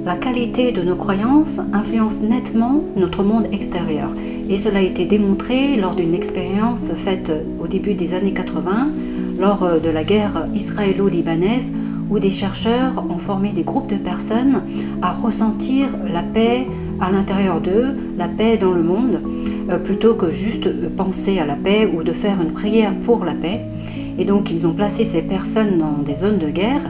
La qualité de nos croyances influence nettement notre monde extérieur et cela a été démontré lors d'une expérience faite au début des années 80 lors de la guerre israélo-libanaise où des chercheurs ont formé des groupes de personnes à ressentir la paix à l'intérieur d'eux, la paix dans le monde, plutôt que juste penser à la paix ou de faire une prière pour la paix. Et donc ils ont placé ces personnes dans des zones de guerre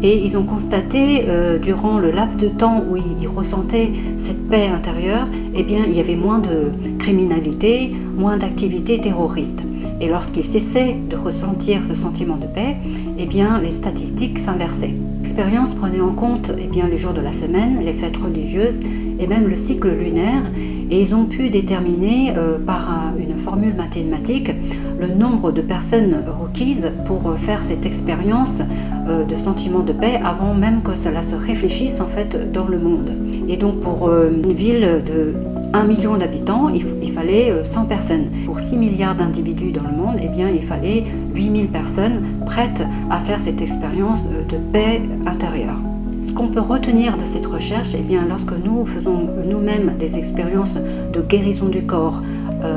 et ils ont constaté durant le laps de temps où ils ressentaient cette paix intérieure, eh bien, il y avait moins de criminalité, moins d'activités terroristes. Et lorsqu'ils cessaient de ressentir ce sentiment de paix, eh bien, les statistiques s'inversaient. L'expérience prenait en compte les jours de la semaine, les fêtes religieuses et même le cycle lunaire. Et ils ont pu déterminer par une formule mathématique le nombre de personnes requises pour faire cette expérience de sentiment de paix avant même que cela se réfléchisse en fait dans le monde. Et donc pour une ville de 1 million d'habitants, il fallait 100 personnes. Pour 6 milliards d'individus dans le monde, eh bien, il fallait 8000 personnes prêtes à faire cette expérience de paix intérieure. Ce qu'on peut retenir de cette recherche, eh bien, lorsque nous faisons nous-mêmes des expériences de guérison du corps,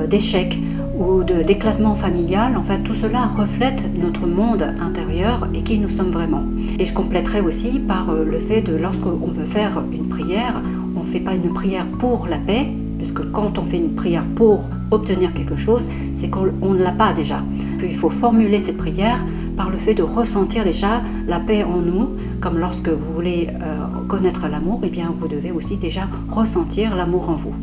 d'échec ou d'éclatement familial, en fait, tout cela reflète notre monde intérieur et qui nous sommes vraiment. Et je compléterai aussi par le fait de lorsqu'on veut faire une prière, on ne fait pas une prière pour la paix, puisque quand on fait une prière pour obtenir quelque chose, c'est qu'on ne l'a pas déjà. Puis il faut formuler cette prière par le fait de ressentir déjà la paix en nous, comme lorsque vous voulez connaître l'amour, eh bien vous devez aussi déjà ressentir l'amour en vous.